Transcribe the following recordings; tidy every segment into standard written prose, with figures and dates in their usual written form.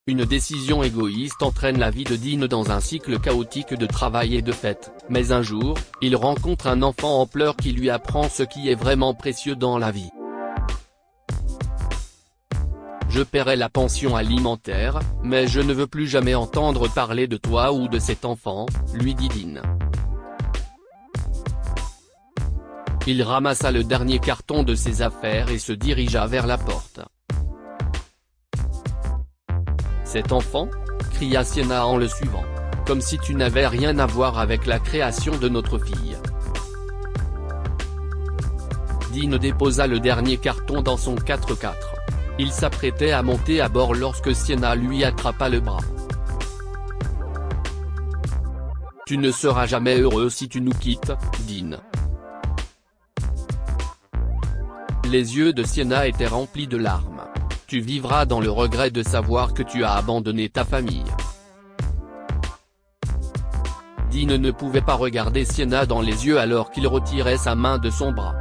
Une décision égoïste entraîne la vie de Dean dans un cycle chaotique de travail et de fêtes, mais un jour, il rencontre un enfant en pleurs qui lui apprend ce qui est vraiment précieux dans la vie. Je paierai la pension alimentaire, mais je ne veux plus jamais entendre parler de toi ou de cet enfant, lui dit Dean. Il ramassa le dernier carton de ses affaires et se dirigea vers la porte. Cet enfant ? Cria Sienna en le suivant. Comme si tu n'avais rien à voir avec la création de notre fille. Dean déposa le dernier carton dans son 4x4. Il s'apprêtait à monter à bord lorsque Sienna lui attrapa le bras. Tu ne seras jamais heureux si tu nous quittes, Dean. Les yeux de Sienna étaient remplis de larmes. Tu vivras dans le regret de savoir que tu as abandonné ta famille. Dean ne pouvait pas regarder Sienna dans les yeux alors qu'il retirait sa main de son bras.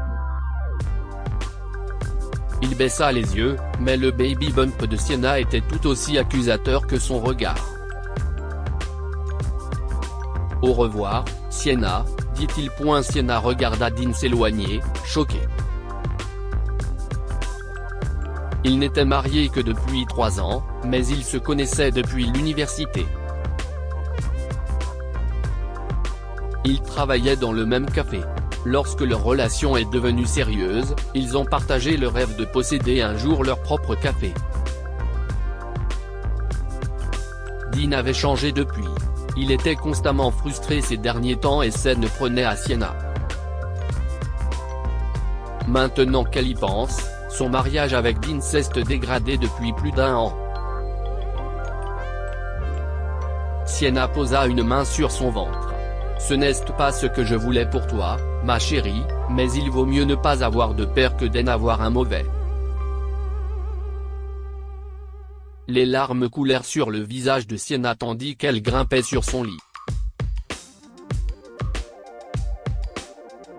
Il baissa les yeux, mais le baby bump de Sienna était tout aussi accusateur que son regard. Au revoir, Sienna, dit-il. Sienna regarda Dean s'éloigner, choqué. Ils n'étaient mariés que depuis 3 ans, mais ils se connaissaient depuis l'université. Ils travaillaient dans le même café. Lorsque leur relation est devenue sérieuse, ils ont partagé le rêve de posséder un jour leur propre café. Dean avait changé depuis. Il était constamment frustré ces derniers temps et ça ne prenait à Sienna. Maintenant qu'elle y pense, son mariage avec Dean s'est dégradé depuis plus d'1 an. Sienna posa une main sur son ventre. Ce n'est pas ce que je voulais pour toi, ma chérie, mais il vaut mieux ne pas avoir de père que d'en avoir un mauvais. Les larmes coulèrent sur le visage de Sienna tandis qu'elle grimpait sur son lit.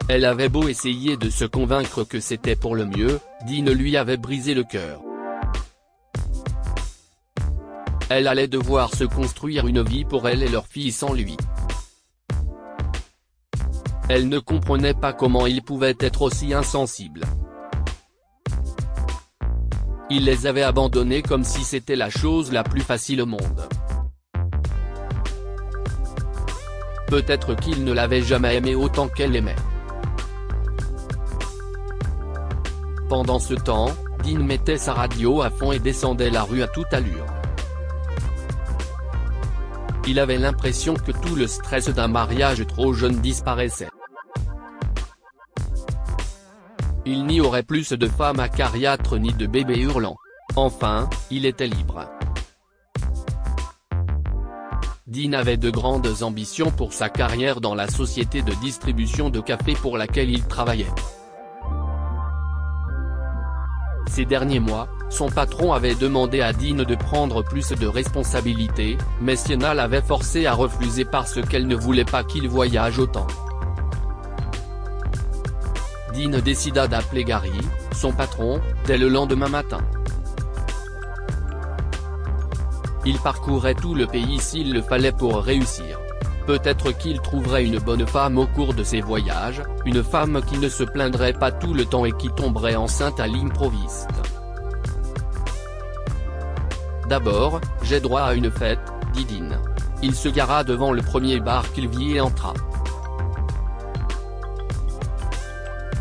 Elle avait beau essayer de se convaincre que c'était pour le mieux, Dean lui avait brisé le cœur. Elle allait devoir se construire une vie pour elle et leur fille sans lui. Elle ne comprenait pas comment il pouvait être aussi insensible. Il les avait abandonnés comme si c'était la chose la plus facile au monde. Peut-être qu'il ne l'avait jamais aimée autant qu'elle l'aimait. Pendant ce temps, Dean mettait sa radio à fond et descendait la rue à toute allure. Il avait l'impression que tout le stress d'un mariage trop jeune disparaissait. Il n'y aurait plus de femmes acariâtres ni de bébés hurlants. Enfin, il était libre. Dean avait de grandes ambitions pour sa carrière dans la société de distribution de café pour laquelle il travaillait. Ces derniers mois, son patron avait demandé à Dean de prendre plus de responsabilités, mais Sienna l'avait forcé à refuser parce qu'elle ne voulait pas qu'il voyage autant. Dean décida d'appeler Gary, son patron, dès le lendemain matin. Il parcourrait tout le pays s'il le fallait pour réussir. Peut-être qu'il trouverait une bonne femme au cours de ses voyages, une femme qui ne se plaindrait pas tout le temps et qui tomberait enceinte à l'improviste. D'abord, j'ai droit à une fête, dit Dean. Il se gara devant le premier bar qu'il vit et entra.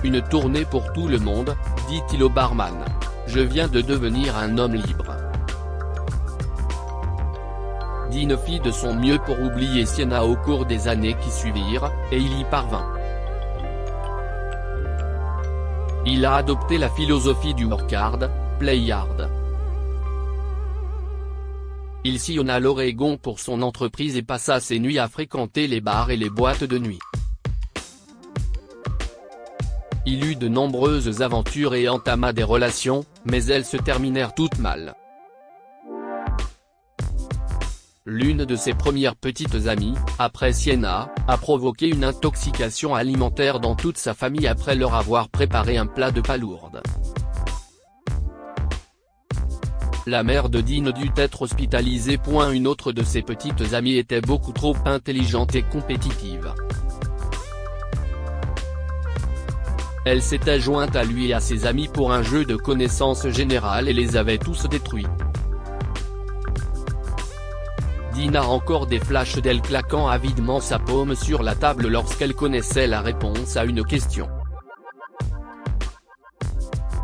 Une tournée pour tout le monde, dit-il au barman. Je viens de devenir un homme libre. Dean fit de son mieux pour oublier Sienna au cours des années qui suivirent, et il y parvint. Il a adopté la philosophie du work hard, play hard. Il sillonna l'Oregon pour son entreprise et passa ses nuits à fréquenter les bars et les boîtes de nuit. Il eut de nombreuses aventures et entama des relations, mais elles se terminèrent toutes mal. L'une de ses premières petites amies, après Sienna, a provoqué une intoxication alimentaire dans toute sa famille après leur avoir préparé un plat de palourdes. La mère de Dean dut être hospitalisée. Une autre de ses petites amies était beaucoup trop intelligente et compétitive. Elle s'était jointe à lui et à ses amis pour un jeu de connaissances générales et les avait tous détruits. Dean a encore des flashs d'elle claquant avidement sa paume sur la table lorsqu'elle connaissait la réponse à une question.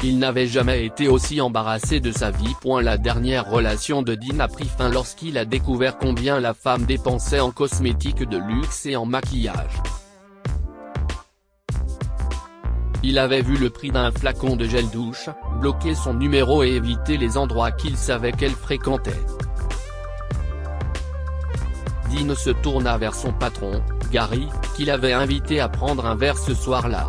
Il n'avait jamais été aussi embarrassé de sa vie. La dernière relation de Dean a pris fin lorsqu'il a découvert combien la femme dépensait en cosmétiques de luxe et en maquillage. Il avait vu le prix d'un flacon de gel douche, bloquer son numéro et éviter les endroits qu'il savait qu'elle fréquentait. Dean se tourna vers son patron, Gary, qu'il avait invité à prendre un verre ce soir-là.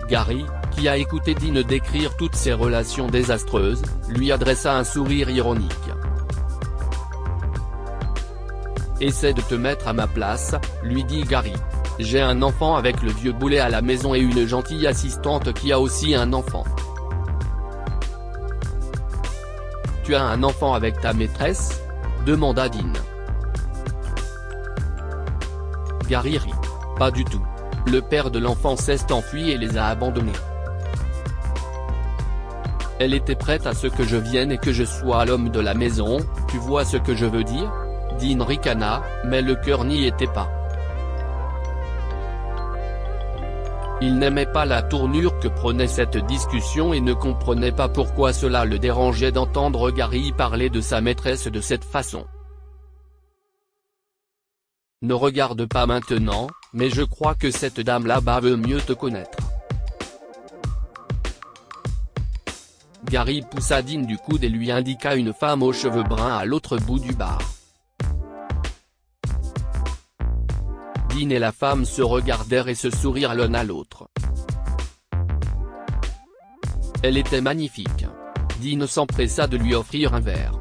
Gary, qui a écouté Dean décrire toutes ses relations désastreuses, lui adressa un sourire ironique. « Essaie de te mettre à ma place », lui dit Gary. « J'ai un enfant avec le vieux boulet à la maison et une gentille assistante qui a aussi un enfant. » « Tu as un enfant avec ta maîtresse ?» demanda Dean. Gary rit. « Pas du tout. Le père de l'enfant s'est enfui et les a abandonnés. Elle était prête à ce que je vienne et que je sois l'homme de la maison, tu vois ce que je veux dire ?» Dean ricana, mais le cœur n'y était pas. Il n'aimait pas la tournure que prenait cette discussion et ne comprenait pas pourquoi cela le dérangeait d'entendre Gary parler de sa maîtresse de cette façon. « Ne regarde pas maintenant, mais je crois que cette dame là-bas veut mieux te connaître. » Gary poussa Dean du coude et lui indiqua une femme aux cheveux bruns à l'autre bout du bar. Dean et la femme se regardèrent et se sourirent l'un à l'autre. Elle était magnifique. Dean s'empressa de lui offrir un verre.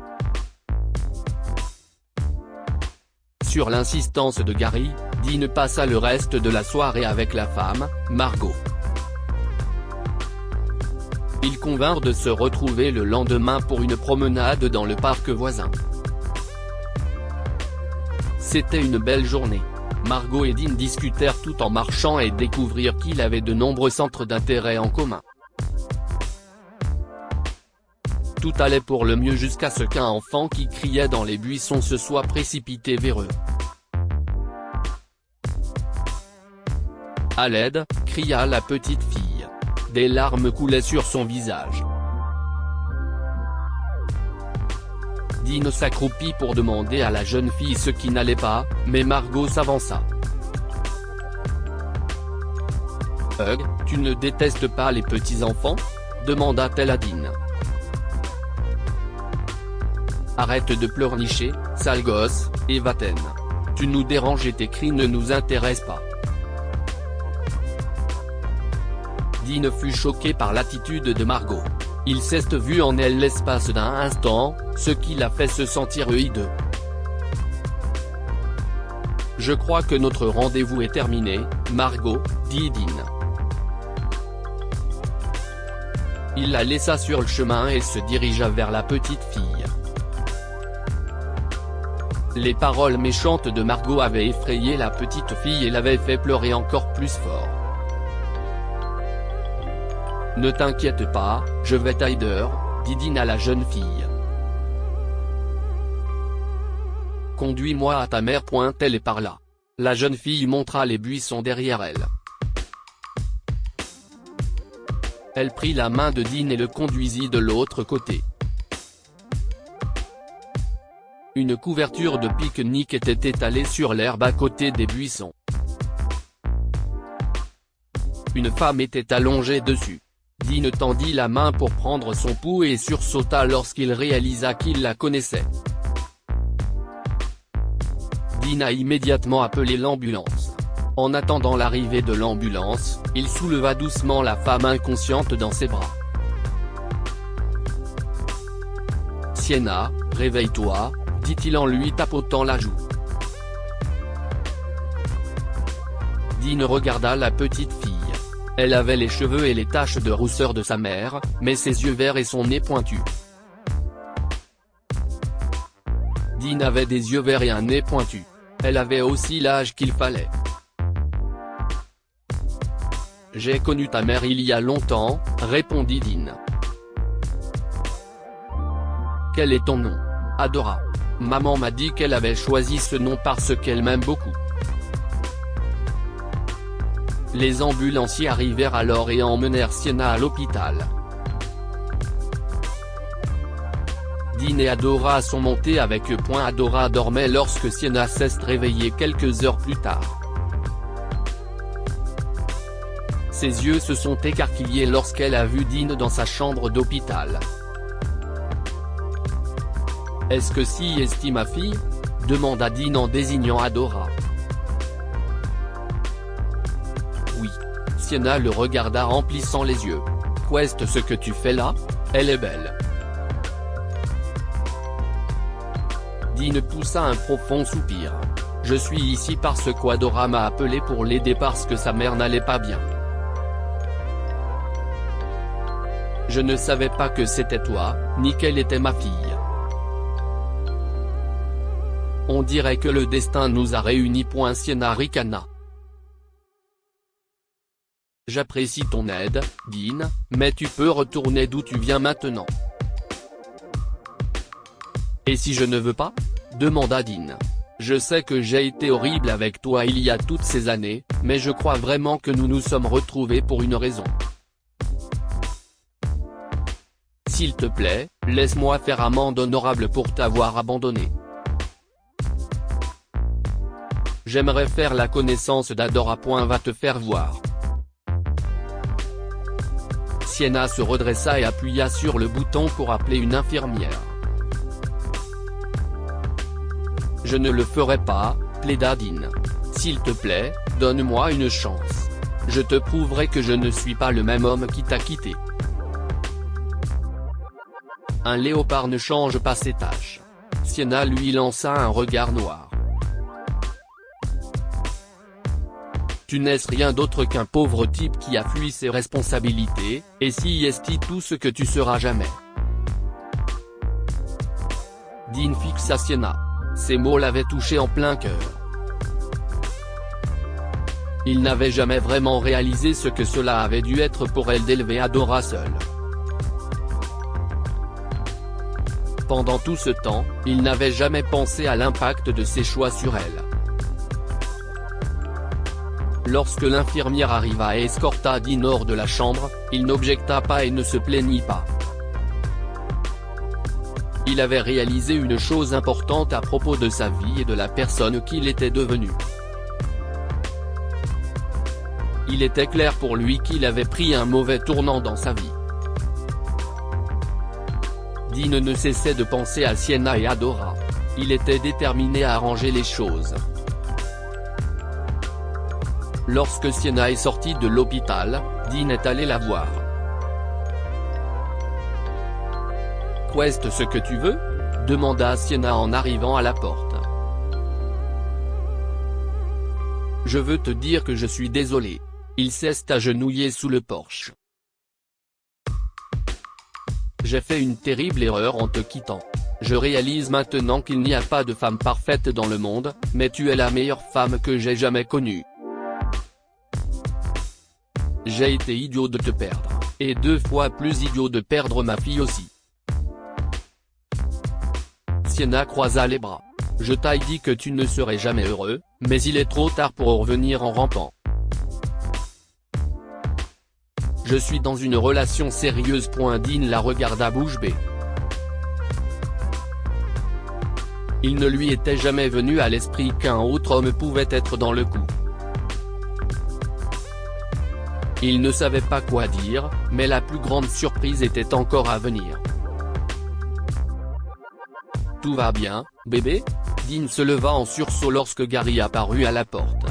Sur l'insistance de Gary, Dean passa le reste de la soirée avec la femme, Margot. Ils convinrent de se retrouver le lendemain pour une promenade dans le parc voisin. C'était une belle journée. Margot et Dean discutèrent tout en marchant et découvrirent qu'ils avaient de nombreux centres d'intérêt en commun. Tout allait pour le mieux jusqu'à ce qu'un enfant qui criait dans les buissons se soit précipité vers eux. « À l'aide !» cria la petite fille. Des larmes coulaient sur son visage. Dean s'accroupit pour demander à la jeune fille ce qui n'allait pas, mais Margot s'avança. « Hug, tu ne détestes pas les petits enfants ?» demanda-t-elle à Dean. « Arrête de pleurnicher, sale gosse, et va-t'en. Tu nous déranges et tes cris ne nous intéressent pas. » Dean fut choqué par l'attitude de Margot. Il s'est vu en elle l'espace d'un instant, ce qui l'a fait se sentir hideux. « Je crois que notre rendez-vous est terminé, Margot, » dit Dean. Il la laissa sur le chemin et se dirigea vers la petite fille. Les paroles méchantes de Margot avaient effrayé la petite fille et l'avaient fait pleurer encore plus fort. « Ne t'inquiète pas, je vais t'aider », dit Dean à la jeune fille. « Conduis-moi à ta mère. » Elle est par là. La jeune fille montra les buissons derrière elle. Elle prit la main de Dean et le conduisit de l'autre côté. Une couverture de pique-nique était étalée sur l'herbe à côté des buissons. Une femme était allongée dessus. Dean tendit la main pour prendre son pouls et sursauta lorsqu'il réalisa qu'il la connaissait. Dean a immédiatement appelé l'ambulance. En attendant l'arrivée de l'ambulance, il souleva doucement la femme inconsciente dans ses bras. « Sienna, réveille-toi », dit-il en lui tapotant la joue. Dean regarda la petite fille. Elle avait les cheveux et les taches de rousseur de sa mère, mais ses yeux verts et son nez pointu. Dean avait des yeux verts et un nez pointu. Elle avait aussi l'âge qu'il fallait. J'ai connu ta mère il y a longtemps, répondit Dean. Quel est ton nom? Adora. Maman m'a dit qu'elle avait choisi ce nom parce qu'elle m'aime beaucoup. Les ambulanciers arrivèrent alors et emmenèrent Sienna à l'hôpital. Dean et Adora sont montés avec eux. Adora dormait lorsque Sienna s'est réveillée quelques heures plus tard. Ses yeux se sont écarquillés lorsqu'elle a vu Dean dans sa chambre d'hôpital. « Est-ce que si est ma fille ?» demanda Dean en désignant Adora. « Oui. » Sienna le regarda remplissant les yeux. « Qu'est-ce ce que tu fais là? Elle est belle. » Dean poussa un profond soupir. « Je suis ici parce qu'Adora m'a appelé pour l'aider parce que sa mère n'allait pas bien. Je ne savais pas que c'était toi, ni qu'elle était ma fille. On dirait que le destin nous a réunis. » Sienna ricana. « J'apprécie ton aide, Dean, mais tu peux retourner d'où tu viens maintenant. » « Et si je ne veux pas ?» demanda Dean. « Je sais que j'ai été horrible avec toi il y a toutes ces années, mais je crois vraiment que nous nous sommes retrouvés pour une raison. S'il te plaît, laisse-moi faire amende honorable pour t'avoir abandonné. J'aimerais faire la connaissance d'Adora. Va te faire voir. » Sienna se redressa et appuya sur le bouton pour appeler une infirmière. « Je ne le ferai pas, » plaida Dean. « S'il te plaît, donne-moi une chance. Je te prouverai que je ne suis pas le même homme qui t'a quitté. » Un léopard ne change pas ses taches. Sienna lui lança un regard noir. Tu n'es rien d'autre qu'un pauvre type qui a fui ses responsabilités, et si est tout ce que tu seras jamais. Dean fixa Sienna. Ces mots l'avaient touché en plein cœur. Il n'avait jamais vraiment réalisé ce que cela avait dû être pour elle d'élever Adora seule. Pendant tout ce temps, il n'avait jamais pensé à l'impact de ses choix sur elle. Lorsque l'infirmière arriva et escorta Dean hors de la chambre, il n'objecta pas et ne se plaignit pas. Il avait réalisé une chose importante à propos de sa vie et de la personne qu'il était devenu. Il était clair pour lui qu'il avait pris un mauvais tournant dans sa vie. Dean ne cessait de penser à Sienna et Adora. Il était déterminé à arranger les choses. Lorsque Sienna est sortie de l'hôpital, Dean est allé la voir. « Qu'est-ce ce que tu veux ?» demanda Sienna en arrivant à la porte. « Je veux te dire que je suis désolé. » Il s'est agenouillé sous le porche. « J'ai fait une terrible erreur en te quittant. Je réalise maintenant qu'il n'y a pas de femme parfaite dans le monde, mais tu es la meilleure femme que j'ai jamais connue. J'ai été idiot de te perdre, et 2 fois plus idiot de perdre ma fille aussi. » Sienna croisa les bras. « Je t'ai dit que tu ne serais jamais heureux, mais il est trop tard pour revenir en rampant. Je suis dans une relation sérieuse. » Dean la regarda bouche bée. Il ne lui était jamais venu à l'esprit qu'un autre homme pouvait être dans le coup. Il ne savait pas quoi dire, mais la plus grande surprise était encore à venir. « Tout va bien, bébé ?» Dean se leva en sursaut lorsque Gary apparut à la porte.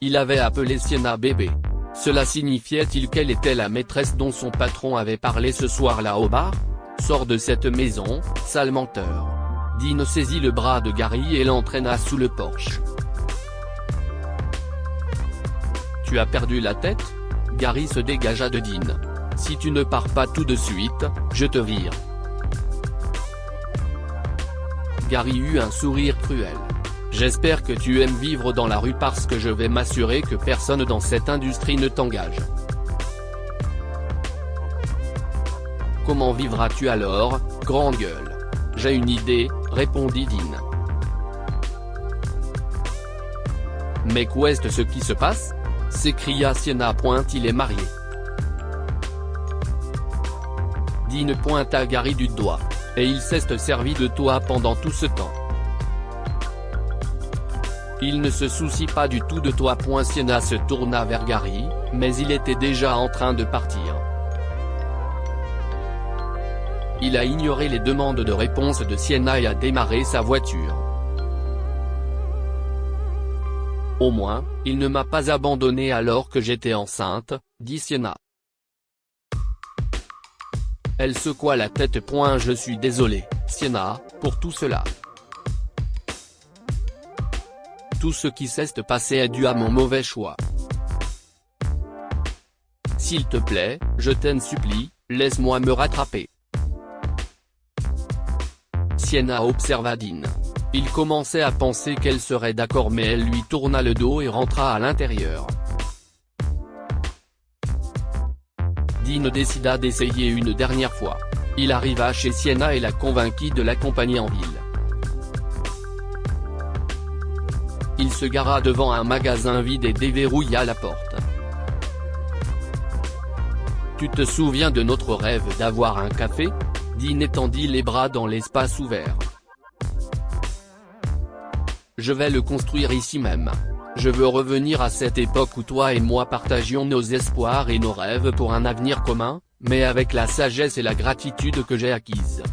Il avait appelé Sienna bébé. Cela signifiait-il qu'elle était la maîtresse dont son patron avait parlé ce soir-là au bar? « Sors de cette maison, sale menteur !» Dean saisit le bras de Gary et l'entraîna sous le porche. Tu as perdu la tête? Gary se dégagea de Dean. Si tu ne pars pas tout de suite, je te vire. Gary eut un sourire cruel. J'espère que tu aimes vivre dans la rue parce que je vais m'assurer que personne dans cette industrie ne t'engage. Comment vivras-tu alors, grande gueule? J'ai une idée, répondit Dean. Mais qu'est ce qui se passe? S'écria Sienna. Il est marié. Dean pointa Gary du doigt. Et il s'est servi de toi pendant tout ce temps. Il ne se soucie pas du tout de toi. Sienna se tourna vers Gary, mais il était déjà en train de partir. Il a ignoré les demandes de réponse de Sienna et a démarré sa voiture. Au moins, il ne m'a pas abandonné alors que j'étais enceinte, dit Sienna. Elle secoua la tête. Je suis désolé, Sienna, pour tout cela. Tout ce qui s'est passé est dû à mon mauvais choix. S'il te plaît, je t'en supplie, laisse-moi me rattraper. Sienna observa Dean. Il commençait à penser qu'elle serait d'accord, mais elle lui tourna le dos et rentra à l'intérieur. Dean décida d'essayer une dernière fois. Il arriva chez Sienna et la convainquit de l'accompagner en ville. Il se gara devant un magasin vide et déverrouilla la porte. Tu te souviens de notre rêve d'avoir un café? Dean étendit les bras dans l'espace ouvert. Je vais le construire ici même. Je veux revenir à cette époque où toi et moi partagions nos espoirs et nos rêves pour un avenir commun, mais avec la sagesse et la gratitude que j'ai acquises.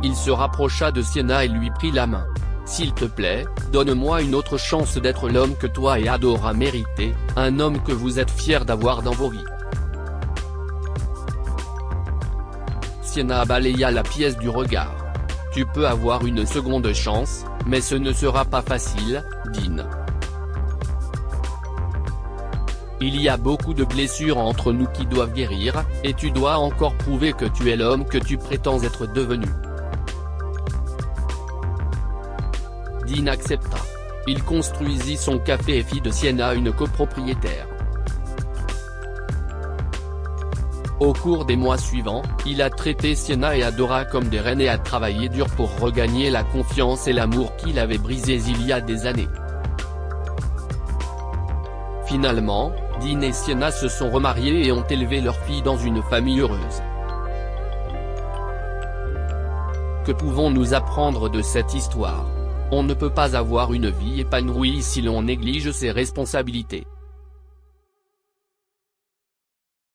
Il se rapprocha de Sienna et lui prit la main. S'il te plaît, donne-moi une autre chance d'être l'homme que toi et Adora méritez, un homme que vous êtes fiers d'avoir dans vos vies. Sienna balaya la pièce du regard. Tu peux avoir une seconde chance, mais ce ne sera pas facile, Dean. Il y a beaucoup de blessures entre nous qui doivent guérir, et tu dois encore prouver que tu es l'homme que tu prétends être devenu. Dean accepta. Il construisit son café et fit de Sienna une copropriétaire. Au cours des mois suivants, il a traité Sienna et Adora comme des reines et a travaillé dur pour regagner la confiance et l'amour qu'il avait brisés il y a des années. Finalement, Dean et Sienna se sont remariés et ont élevé leur fille dans une famille heureuse. Que pouvons-nous apprendre de cette histoire? On ne peut pas avoir une vie épanouie si l'on néglige ses responsabilités.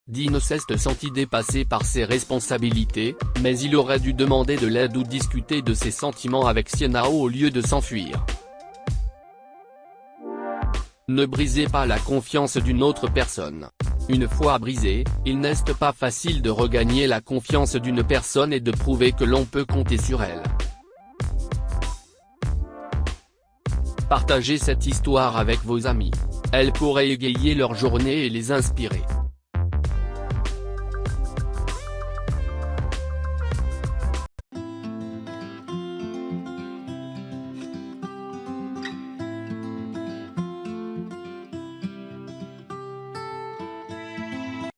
Dean s'est senti dépassé par ses responsabilités, mais il aurait dû demander de l'aide ou discuter de ses sentiments avec Sienna au lieu de s'enfuir. Ne brisez pas la confiance d'une autre personne. Une fois brisée, il n'est pas facile de regagner la confiance d'une personne et de prouver que l'on peut compter sur elle. Partagez cette histoire avec vos amis. Elle pourrait égayer leur journée et les inspirer.